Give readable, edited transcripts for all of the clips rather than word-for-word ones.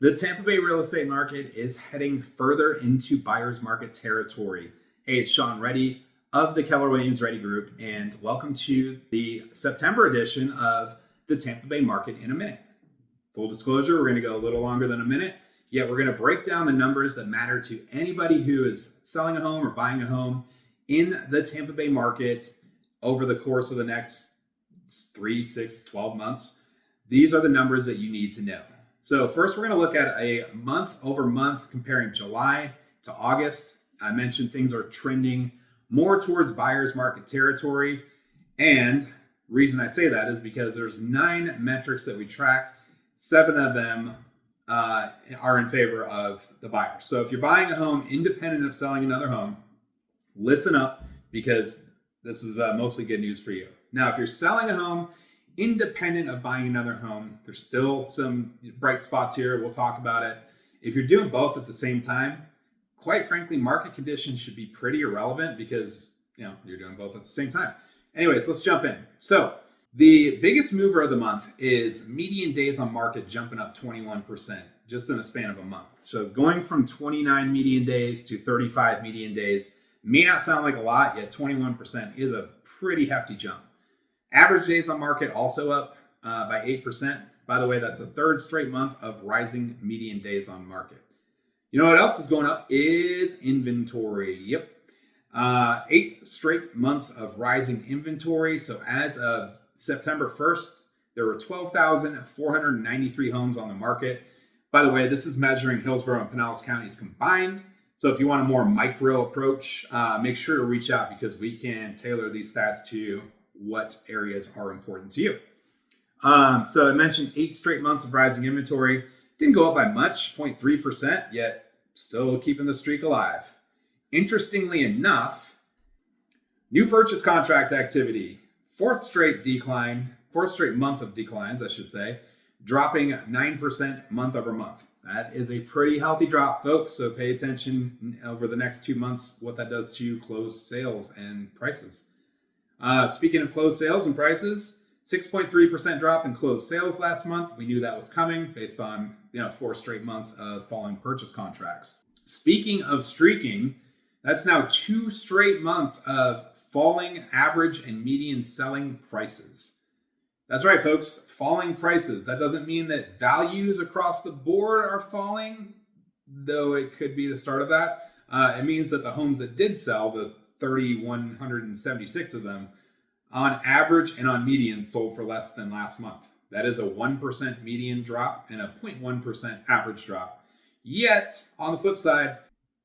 The Tampa Bay real estate market is heading further into buyer's market territory. Hey, it's Sean Reddy of the Keller Williams Reddy Group, and welcome to the September edition of the Tampa Bay Market in a Minute. Full disclosure, we're going to go a little longer than a minute, yet we're going to break down the numbers that matter to anybody who is selling a home or buying a home in the Tampa Bay market over the course of the next 3, 6, 12 months. These are the numbers that you need to know. So first, we're going to look at a month over month comparing July to August. I mentioned things are trending more towards buyer's market territory. And reason I say that is because there's 9 metrics that we track. 7 of them are in favor of the buyer. So if you're buying a home independent of selling another home, listen up because this is mostly good news for you. Now, if you're selling a home independent of buying another home, there's still some bright spots here. We'll talk about it. If you're doing both at the same time, quite frankly, market conditions should be pretty irrelevant because you're doing both at the same time. Anyways, let's jump in. So the biggest mover of the month is median days on market jumping up 21% just in a span of a month. So going from 29 median days to 35 median days may not sound like a lot, yet 21% is a pretty hefty jump. Average days on market also up by 8%. By the way, that's the 3rd straight month of rising median days on market. You know what else is going up is inventory. Yep. 8 straight months of rising inventory. So as of September 1st, there were 12,493 homes on the market. By the way, this is measuring Hillsborough and Pinellas Counties combined. So if you want a more micro approach, make sure to reach out because we can tailor these stats to what areas are important to you. So I mentioned 8 straight months of rising inventory. Didn't go up by much, 0.3%, yet still keeping the streak alive. Interestingly enough, new purchase contract activity, 4th straight month of declines, I should say, dropping 9% month over month. That is a pretty healthy drop, folks. So pay attention over the next 2 months what that does to closed sales and prices. Speaking of closed sales and prices, 6.3% drop in closed sales last month. We knew that was coming based on 4 straight months of falling purchase contracts. Speaking of streaking, that's now 2 straight months of falling average and median selling prices. That's right, folks, falling prices. That doesn't mean that values across the board are falling, though it could be the start of that. It means that the homes that did sell, the 3,176 of them, on average and on median sold for less than last month. That is a 1% median drop and a 0.1% average drop. Yet, on the flip side,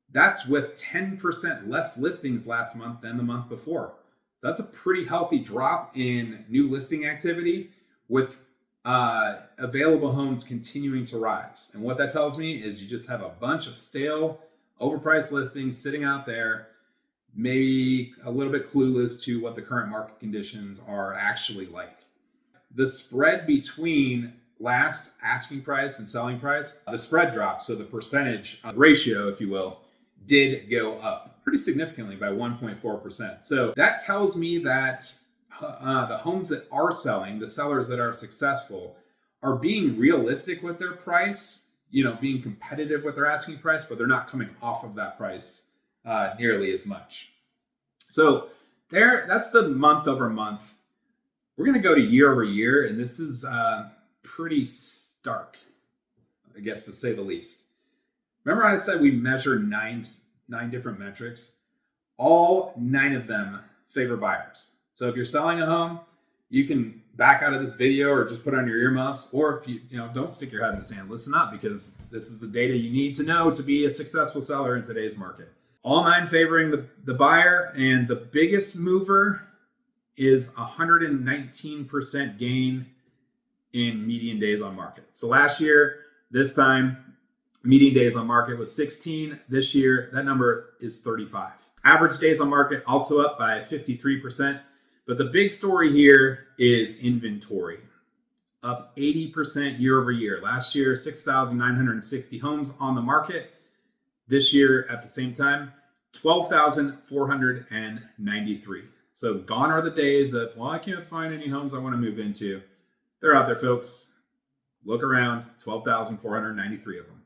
that's with 10% less listings last month than the month before. So that's a pretty healthy drop in new listing activity with available homes continuing to rise. And what that tells me is you just have a bunch of stale, overpriced listings sitting out there, maybe a little bit clueless to what the current market conditions are actually like. The spread between last asking price and selling price, the spread dropped. So the percentage ratio, if you will, did go up pretty significantly by 1.4%. So that tells me that the homes that are selling, the sellers that are successful, are being realistic with their price, being competitive with their asking price, but they're not coming off of that price nearly as much. So that's the month over month. We're going to go to year over year, and this is pretty stark, I guess, to say the least. Remember I said we measure nine different metrics? All 9 of them favor buyers. So if you're selling a home, you can back out of this video or just put on your earmuffs, or if you don't stick your head in the sand, listen up because this is the data you need to know to be a successful seller in today's market. All 9 favoring the buyer, and the biggest mover is 119% gain in median days on market. So last year, this time, median days on market was 16. This year, that number is 35. Average days on market also up by 53%. But the big story here is inventory, up 80% year over year. Last year, 6,960 homes on the market. This year, at the same time, 12,493. So gone are the days of, I can't find any homes I want to move into. They're out there, folks. Look around, 12,493 of them.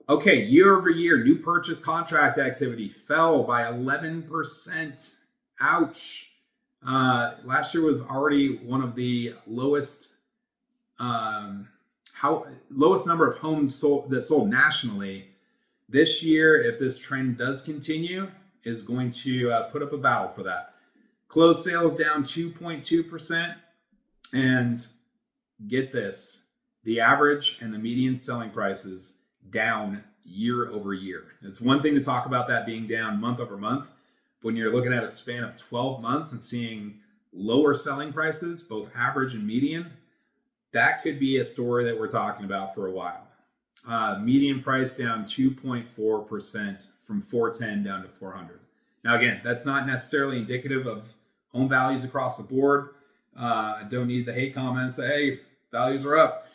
Okay, year over year, new purchase contract activity fell by 11%. Ouch. Last year was already one of the lowest number of homes sold nationally. This year, if this trend does continue, is going to put up a battle for that. Closed sales down 2.2%. And get this, the average and the median selling prices down year over year. It's one thing to talk about that being down month over month. When you're looking at a span of 12 months and seeing lower selling prices, both average and median, that could be a story that we're talking about for a while. Median price down 2.4% from 410 down to 400. Now, again, that's not necessarily indicative of home values across the board. I don't need the hate comments that, hey, values are up,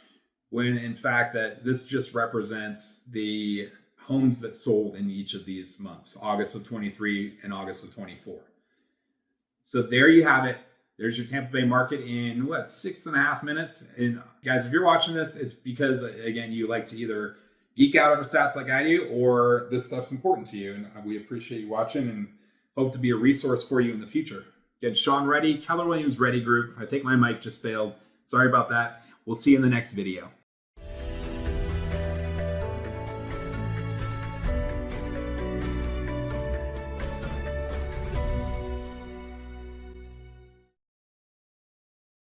when in fact that this just represents the homes that sold in each of these months, August of 23 and August of 24. So there you have it. There's your Tampa Bay market in 6.5 minutes. And guys, if you're watching this, it's because, again, you like to either geek out over stats like I do, or this stuff's important to you. And we appreciate you watching and hope to be a resource for you in the future. Again, Sean Reddy, Keller Williams Ready Group. I think my mic just failed. Sorry about that. We'll see you in the next video.